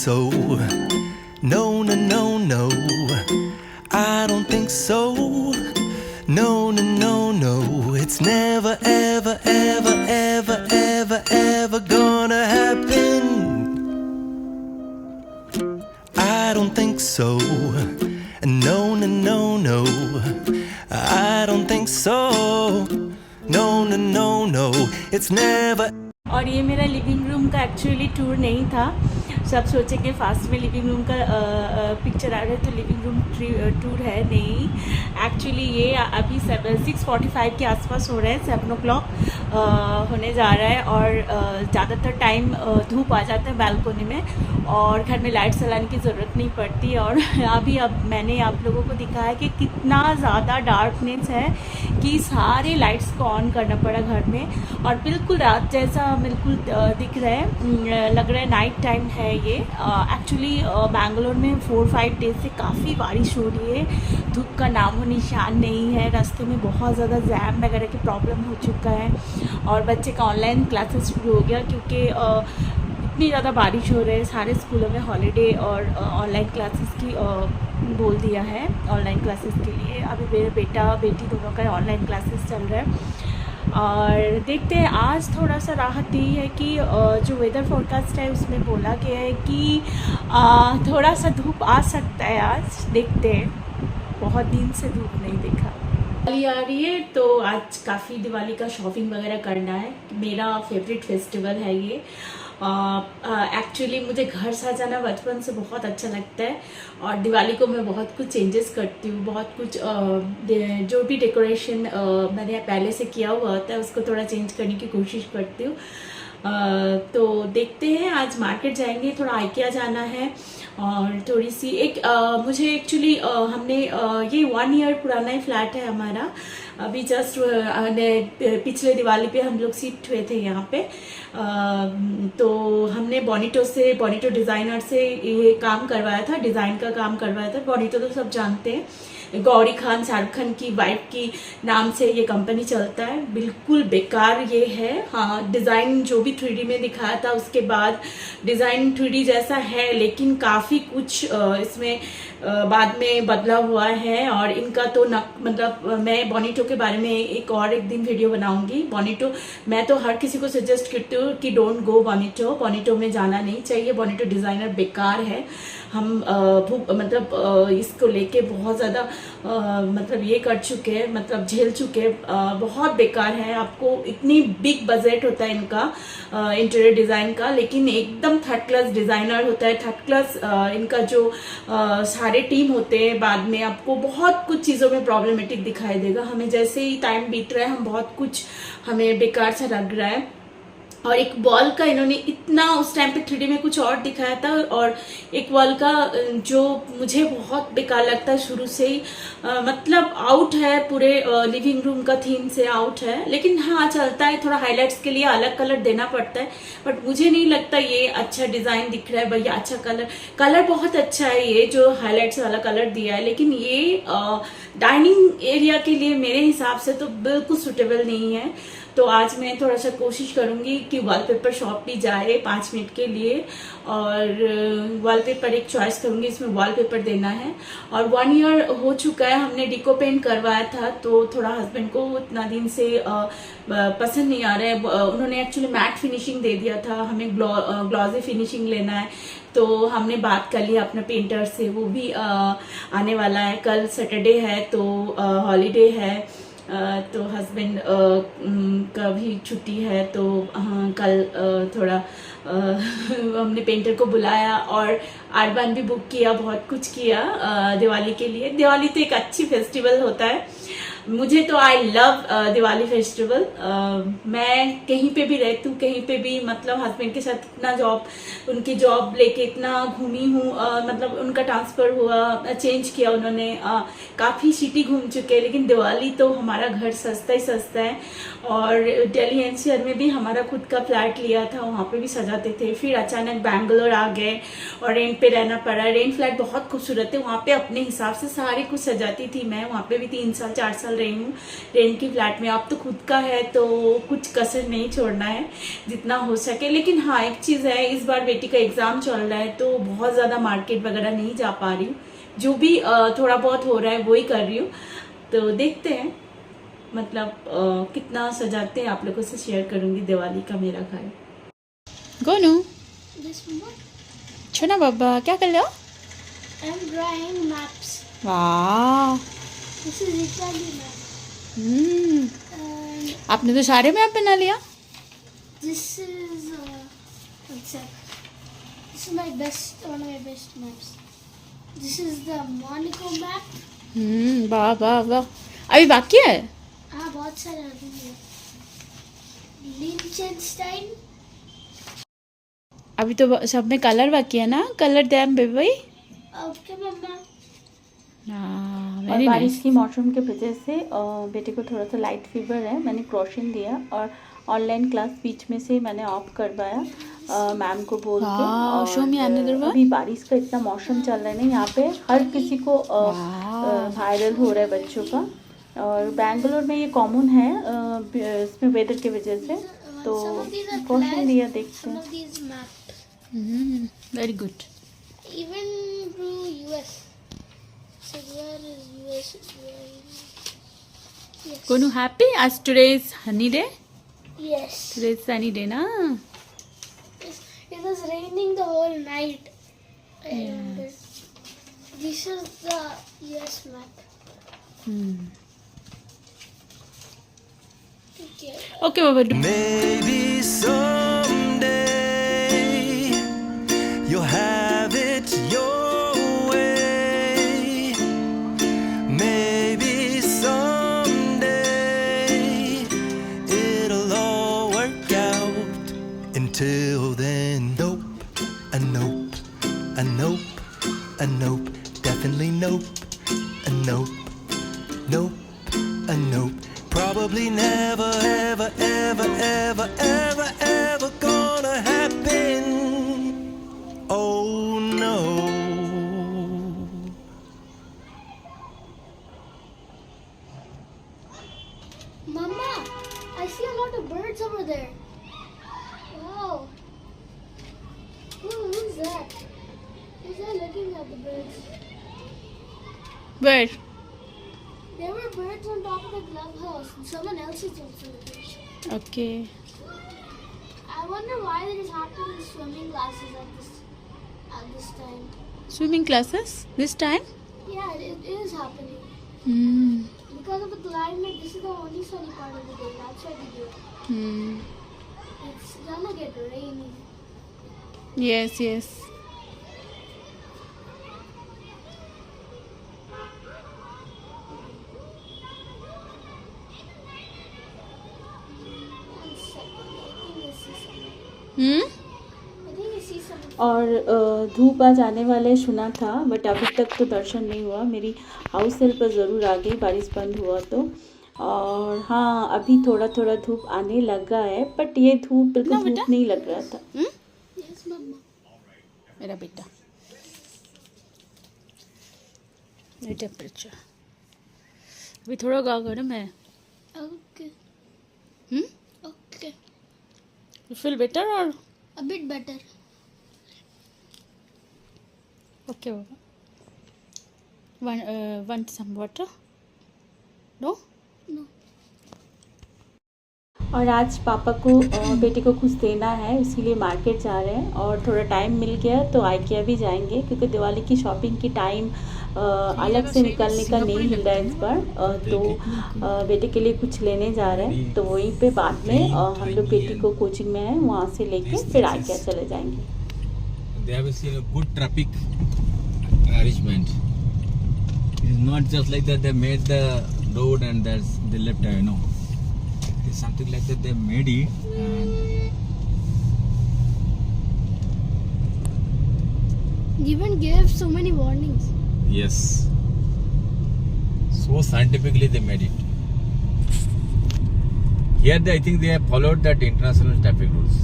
so. No, no, no, no. I don't think so. No, no, no, no. It's never, ever, ever, ever, ever, ever gonna happen. I don't think so. No, no, no, no. I don't think so. No, no, no, no. It's never. और ये मेरा living room का actually tour नहीं था। सब सोचे कि fast में लिविंग रूम का पिक्चर आ रहा है तो लिविंग रूम टूर है, नहीं। एक्चुअली ये अभी 6:45 के आसपास हो रहा है, 7 o'clock होने जा रहा है। और ज़्यादातर टाइम धूप आ जाता है बालकोनी में और घर में लाइट चलाने की ज़रूरत नहीं पड़ती। और अभी मैंने आप लोगों को दिखाया कि कितना ज़्यादा डार्कनेस है कि सारे लाइट्स को ऑन करना पड़ा घर में, और बिल्कुल रात जैसा बिल्कुल दिख रहा है, लग रहा है नाइट टाइम है ये। एक्चुअली बेंगलोर में 4-5 डेज से काफ़ी बारिश हो रही है, धूप का नामो निशान नहीं है, रास्ते में बहुत ज़्यादा जैम वगैरह की प्रॉब्लम हो चुका है। और बच्चे का ऑनलाइन क्लासेस शुरू हो गया क्योंकि इतनी ज़्यादा बारिश हो रही है, सारे स्कूलों में हॉलीडे और ऑनलाइन क्लासेस की बोल दिया है। ऑनलाइन क्लासेस के लिए अभी मेरे बेटा बेटी दोनों का ऑनलाइन क्लासेस चल रहा है। और देखते हैं, आज थोड़ा सा राहत दी है कि जो वेदर फोरकास्ट है उसमें बोला गया है कि थोड़ा सा धूप आ सकता है आज। देखते हैं, बहुत दिन से धूप नहीं देखा। दिवाली आ रही है तो आज काफ़ी दिवाली का शॉपिंग वगैरह करना है। मेरा फेवरेट फेस्टिवल है ये। एक्चुअली मुझे घर सजाना बचपन से बहुत अच्छा लगता है और दिवाली को मैं बहुत कुछ चेंजेस करती हूँ। बहुत कुछ जो भी डेकोरेशन मैंने पहले से किया हुआ होता है उसको थोड़ा चेंज करने की कोशिश करती हूँ। तो देखते हैं, आज मार्केट जाएंगे, थोड़ा आइकिया जाना है और थोड़ी सी मुझे एक्चुअली हमने ये 1 year पुराना ही फ्लैट है हमारा। अभी जस्ट पिछले दिवाली पे हम लोग शिफ्ट हुए थे यहाँ पे। तो हमने बॉनिटो डिज़ाइनर से ये काम करवाया था, डिज़ाइन का काम करवाया था। बॉनिटो तो सब जानते हैं, गौरी खान शाहरुख खान की वाइफ की नाम से ये कंपनी चलता है। बिल्कुल बेकार ये है। हाँ, डिज़ाइन जो भी 3D में दिखाया था उसके बाद डिज़ाइन 3D जैसा है, लेकिन काफ़ी कुछ इसमें बाद में बदला हुआ है। और इनका तो मतलब मैं बॉनिटो के बारे में एक दिन वीडियो बनाऊंगी। बॉनिटो मैं तो हर किसी को सजेस्ट करती हूँ कि डोंट गो बॉनिटो में जाना नहीं चाहिए। बॉनिटो डिज़ाइनर बेकार है। हम मतलब इसको लेके बहुत ज़्यादा मतलब ये कर चुके हैं, मतलब झेल चुके हैं। बहुत बेकार है। आपको इतनी बिग बजट होता है इनका इंटीरियर डिज़ाइन का, लेकिन एकदम 3rd क्लास डिज़ाइनर होता है। 3rd क्लास इनका जो सारे टीम होते हैं, बाद में आपको बहुत कुछ चीज़ों में प्रॉब्लमेटिक दिखाई देगा। हमें जैसे ही टाइम बीत रहा है हम बहुत कुछ हमें बेकार सा लग रहा है। और एक वॉल का इन्होंने इतना उस टाइम पे 3D में कुछ और दिखाया था, और एक वॉल का जो मुझे बहुत बेकार लगता है शुरू से ही, मतलब आउट है, पूरे लिविंग रूम का थीम से आउट है। लेकिन हाँ, चलता है, थोड़ा हाईलाइट्स के लिए अलग कलर देना पड़ता है, बट मुझे नहीं लगता ये अच्छा डिज़ाइन दिख रहा है भैया। अच्छा कलर बहुत अच्छा है, ये जो हाईलाइट्स वाला कलर दिया है, लेकिन ये डाइनिंग एरिया के लिए मेरे हिसाब से तो बिल्कुल सुटेबल नहीं है। तो आज मैं थोड़ा सा कोशिश करूंगी कि वॉलपेपर शॉप भी जाए 5 मिनट के लिए, और वॉलपेपर एक चॉइस करूंगी, इसमें वॉलपेपर देना है। और 1 year हो चुका है, हमने डिको पेंट करवाया था, तो थोड़ा हस्बैंड को इतना दिन से पसंद नहीं आ रहा है। उन्होंने एक्चुअली मैट फिनिशिंग दे दिया था, हमें ग्लॉजी फिनिशिंग लेना है। तो हमने बात कर लिया अपने पेंटर से, वो भी आने वाला है। कल सैटरडे है तो हॉलीडे है, तो हस्बैंड का भी छुट्टी है। तो हाँ, कल थोड़ा हमने पेंटर को बुलाया और आरबान भी बुक किया, बहुत कुछ किया दिवाली के लिए। दिवाली तो एक अच्छी फेस्टिवल होता है, मुझे तो आई लव दिवाली फेस्टिवल। मैं कहीं पे भी रहती हूँ, कहीं पे भी, मतलब हस्बैंड के साथ इतना उनकी जॉब लेके इतना घूमी हूँ। मतलब उनका ट्रांसफर हुआ, चेंज किया उन्होंने, काफ़ी सिटी घूम चुके हैं, लेकिन दिवाली तो हमारा घर सस्ता ही सस्ता है। और दिल्ली एनसीआर में भी हमारा खुद का फ्लैट लिया था, वहाँ पे भी सजाते थे। फिर अचानक बैंगलोर आ गए और रेंट पे रहना पड़ा। रेंट फ्लैट बहुत खूबसूरत है, वहाँ पे अपने हिसाब से सारे कुछ सजाती थी मैं। वहाँ पे भी 3 साल 4 साल रही हूँ रेंट की फ्लैट में। अब तो खुद का है तो कुछ कसर नहीं छोड़ना है जितना हो सके। लेकिन हाँ एक चीज़ है, इस बार बेटी का एग्ज़ाम चल रहा है तो बहुत ज़्यादा मार्केट वगैरह नहीं जा पा रही हूँ। जो भी थोड़ा बहुत हो रहा है वही कर रही हूँ। तो देखते हैं मतलब कितना सजाते हैं, आप लोगों से शेयर करूँगी दिवाली का मेरा घर। गोनू This one, छोना बाबा क्या कर रहे हो? I'm drawing maps. वाह This is Italy map. And आपने तो सारे मैप बना लिया। this is one sec. This is my best, one of my best maps. This is the Monaco map. वाह वाह वाह, अभी बाकी है। हाँ बहुत सारे अभी हैं. Liechtenstein. अभी तो सब में कलर बाकी है ना, कलर दैम बेबी। Okay मम्मा. और बारिश की मौसम के वजह से बेटे को थोड़ा सा लाइट फीवर है। मैंने क्रोशन दिया और ऑनलाइन क्लास बीच में से मैंने ऑफ करवाया मैम को बोल के। और show me another one. अभी बारिश का इतना मौसम चल रहा है ना, यहाँ पे हर किसी को वायरल हो रहा है बच्चों का। और बेंगलोर में ये कॉमन है इसमें वेदर की वजह से, तो Some of these are क्रोशन flags, दिया, देखते some हैं। of these maps. Very good. Even to US. So where is US? Yes. Gonu happy, आज today is honey day, Yes. Today is sunny day ना। It was raining the whole night. I remember. This is the US map. Okay. Okay Baba. Maybe someday you'll have it your way. Maybe someday it'll all work out. Until then, nope, a nope, a nope, a nope, definitely nope, a nope, nope, a nope. Probably never, ever, ever, ever, ever, ever gonna happen. Oh no. Mama, I see a lot of birds over there. Wow. Who's that? Who's that looking at the birds? Where? There were birds on top of the clubhouse, and someone else is also looking. Okay. I wonder why there is happening swimming classes at this time. Swimming classes this time? Yeah, it is happening. Because of the climate, this is the only sunny part of the day. That's why we do it. It's gonna get rainy. Yes yes. One second. I think I see something. और धूप आज आने वाले सुना था, but अभी तक तो दर्शन नहीं हुआ। मेरी हाउस हेल्पर ज़रूर आ गई बारिश बंद हुआ तो। और हाँ अभी थोड़ा थोड़ा धूप आने लगा है, बट ये धूप बिल्कुल धूप नहीं लग रहा था। Yes, Mama. मेरा बेटा, ये टेम्परेचर अभी थोड़ा गर्म है। Okay. Okay. You feel better और? A bit better. Okay Baba. want some water? No? No. और आज पापा को बेटे को कुछ देना है, इसीलिए मार्केट जा रहे हैं। और थोड़ा टाइम मिल गया तो आइकिया भी जाएंगे, क्योंकि दिवाली की शॉपिंग की टाइम अलग से निकलने का नहीं मिल रहा है इस बार। तो बेटे के लिए कुछ लेने जा रहे हैं, तो वहीं पे बाद में हम लोग बेटी को कोचिंग में है, वहाँ से लेके फिर आइकिया चले जाएंगे। They have seen a good traffic arrangement. It's not just like that they made the road and they left away. No, it's something like that they made it. And You even gave so many warnings. yes, so scientifically they made it. Here I think they have followed that international traffic rules.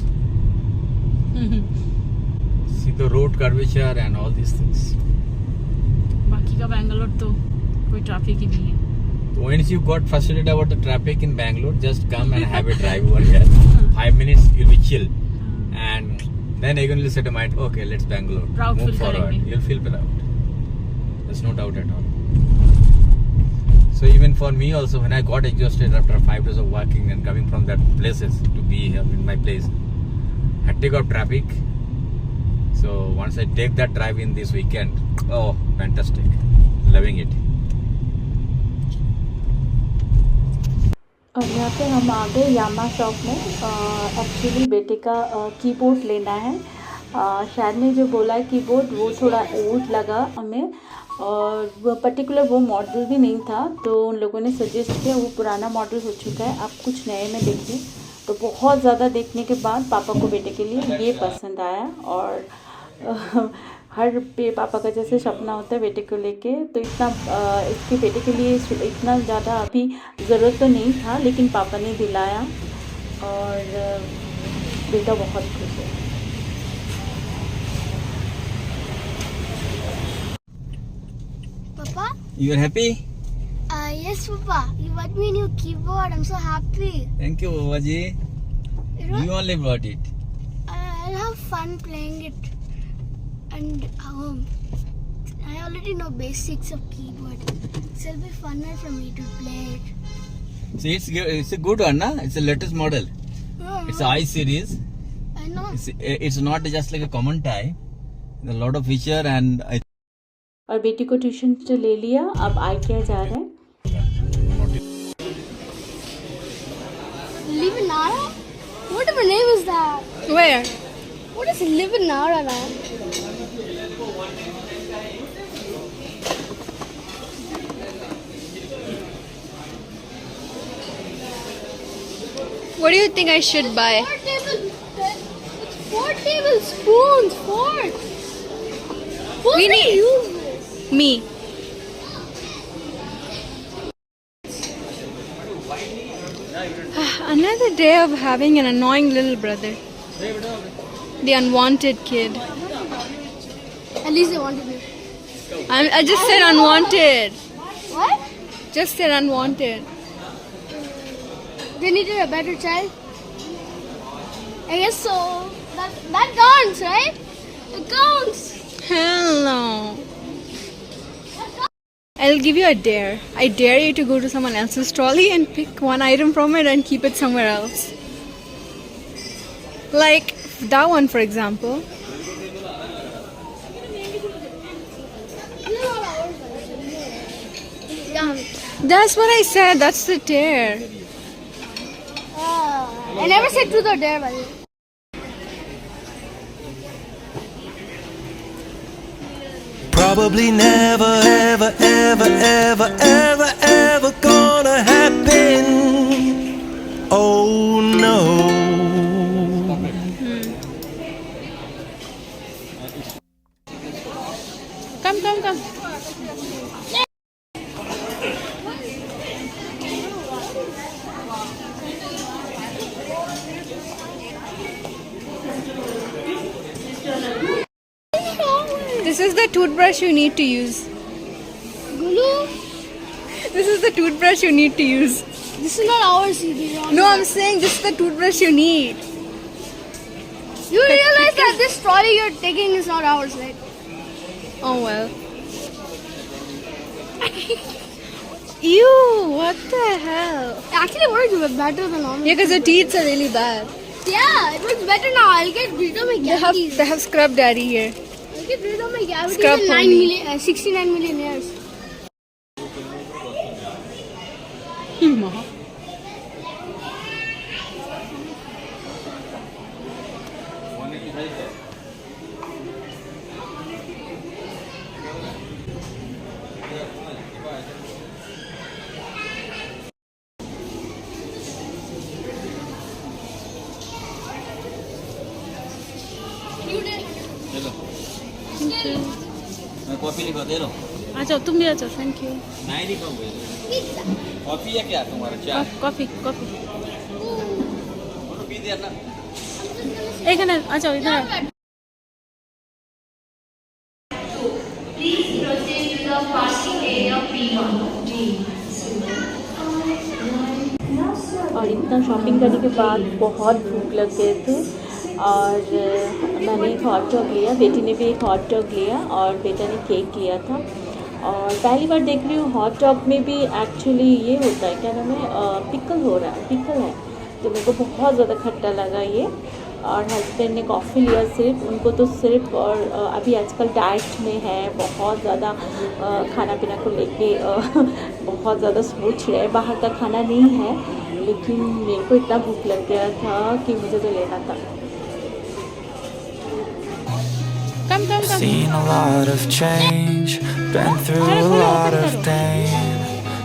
See the road curvature and all these things. बाकी का बेंगलोर तो कोई traffic ही नहीं है। Once you got frustrated about the traffic in Bangalore, just come and have a drive over here. 5 minutes, you'll be chill. And then again you'll set a mind, okay, let's Bangalore. Proud Move feel forward. करेंगे. You'll feel proud. There's no doubt at all. So even for me also, when I got exhausted after 5 days of walking and coming from that places to be here in my place, I take out traffic. So once I take that drive in this weekend, oh, fantastic. Loving it. और यहाँ पे हम आ गए यामा shop में. Actually बेटे का keyboard लेना है. शायद ने जो बोला है कीबोर्ड वो थोड़ा ओल्ड लगा हमें, और वो पर्टिकुलर वो मॉडल भी नहीं था, तो उन लोगों ने सजेस्ट किया वो पुराना मॉडल हो चुका है, आप कुछ नए में देखिए. तो बहुत ज़्यादा देखने के बाद पापा को बेटे के लिए ये पसंद आया. और हर पापा का जैसे सपना होता है बेटे को लेके, तो इतना इसके बेटे के लिए इतना ज़्यादा अभी ज़रूरत तो नहीं था, लेकिन पापा ने दिलाया और बेटा बहुत खुश है. Papa? You are happy? Yes, Papa. You bought me a new keyboard. I'm so happy. Thank you, Babaji. You only brought it. I'll have fun playing it and home. I already know basics of keyboard. So it'll be funner for me to play it. See, it's a good one, na? It's the latest model. It's a I series. I know. It's not just like a common type. There's a lot of feature and और बेटी को tuition से ले लिया. अब आई क्या जा रहा है. Live in Nara? What type of name is that? Where? What is Live in Nara now? What do you think I should buy? It's 4 tablespoons. 4. Who's We gonna need- use this? Me. Another day of having an annoying little brother. The unwanted kid. At least they wanted me. I just said unwanted. What? Just said unwanted. They needed a better child? I guess so. That counts, right? It counts. Hell no. I'll give you a dare. I dare you to go to someone else's trolley and pick one item from it and keep it somewhere else. Like that one, for example. That's what I said. That's the dare. I never said truth or dare, by the way. Probably never, ever, ever, ever, ever, ever gonna happen. Oh no. Come. This is the toothbrush you need to use. Gulu, This is the toothbrush you need to use. this is not ours, CJ. No, I'm saying this is the toothbrush you need. You realize that this trolley you're taking is not ours, right? Oh well. Ew, what the hell? It actually works better than normal. Yeah, because your teeth are really bad. Yeah, it works better now. I'll get rid of my cavities. They have scrub daddy here. I'll get rid of my cavities Scrub in for 9 me. million, 69 million years. Coffee लिखा दे लो. आ जाओ, तुम भी आ जाओ. Thank you. नहीं लिखा हुआ coffee है क्या तुम्हारा चाय? कॉफी. पी दिया ना. एक मिनट, आ जाओ इधर. Please proceed to the parking area P1. Shopping करने के बाद बहुत भूख लग गए थे और मैंने एक हॉट डॉग लिया, बेटी ने भी एक हॉट डॉग लिया और बेटा ने केक लिया था। और पहली बार देख रही हूँ हॉट डॉग में भी एक्चुअली ये होता है, क्या नाम है, पिकल हो रहा है, पिकल है, तो मेरे को बहुत ज़्यादा खट्टा लगा ये। और हस्बैंड ने कॉफ़ी लिया सिर्फ, उनको तो सिर्फ, और अभी आजकल डाइट में है, बहुत ज़्यादा खाना पीना को लेके बहुत ज़्यादा सोच रहे हैं, बाहर का खाना नहीं है, लेकिन मेरे को इतना भूख लग गया था कि मुझे तो लेना था। Seen a lot of change, been through a lot of pain.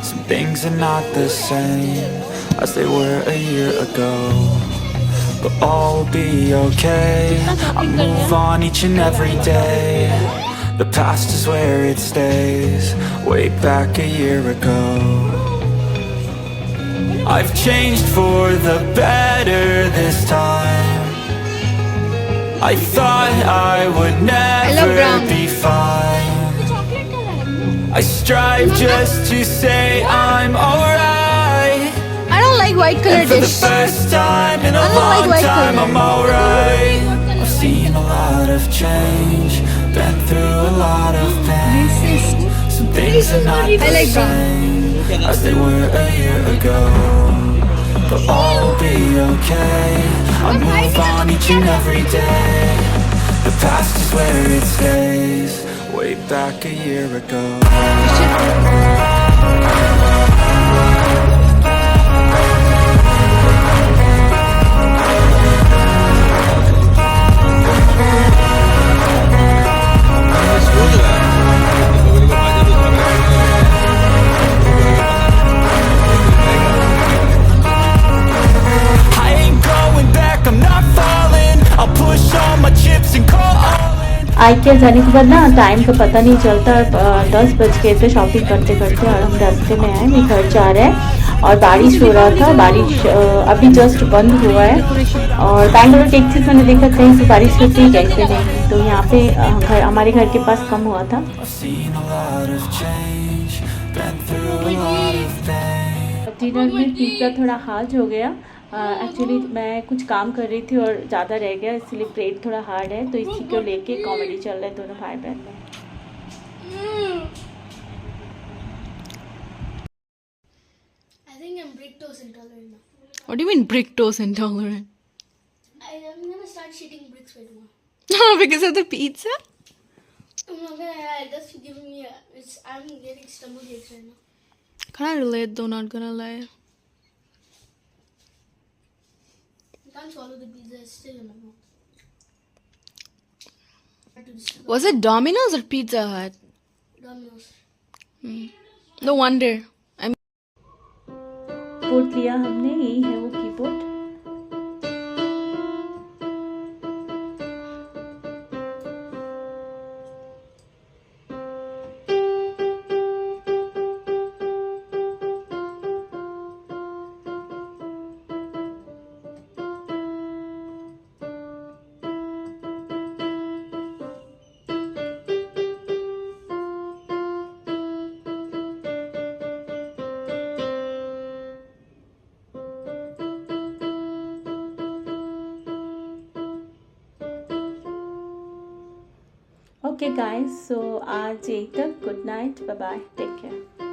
Some things are not the same as they were a year ago, but all will be okay. I move on each and every day. The past is where it stays, way back a year ago. I've changed for the better this time. I thought I would never be fine. I strive just to say I'm alright. I don't like white color And for the dish. first time in a I don't like long white time color. I'm alright. I've seen a lot of change, been through a lot of pain. Some things are not the I like brown. same as they were a year ago, but all will be okay. I move on each and every day. The past is where it stays, way back a year ago. I ain't going back, I'm not falling. I'll push all my chips and call all in. IKEA जाने के बाद ना time का पता नहीं चलता, 10 बज गए थे शॉपिंग करते करते, और हम रास्ते में आए, मैं घर जा रहे हैं और बारिश हो रहा था। बारिश अभी जस्ट बंद हुआ है, और बैंगलोर के एक चीज़ मैंने देखा, कहीं से बारिश होती है कहीं पे नहीं, तो यहाँ पे हमारे घर के पास कम हुआ था। I've seen a lot of change, been through a lot of pain. Dinner में पिज़्ज़ा थोड़ा हार्ड हो गया, एक्चुअली मैं कुछ काम कर रही थी और ज़्यादा रह गया, इसलिए ब्रेड थोड़ा हार्ड है, तो इसी को लेके कॉमेडी चल रहा है दोनों भाई बहन में। I think I'm lactose intolerant now. What do you mean lactose intolerant? I'm gonna start shitting bricks right now. Oh, because of the pizza? I'm not gonna. That's giving me a. I'm getting stomach aches right now. Can I relate though? Not gonna lie. I can't swallow the pizza. It's still in my mouth. Was it Domino's or Pizza Hut? Domino's. No wonder. Keyboard लिया हमने, यही है वो keyboard. Okay guys, सो आज यही तक, good night, bye bye, take care.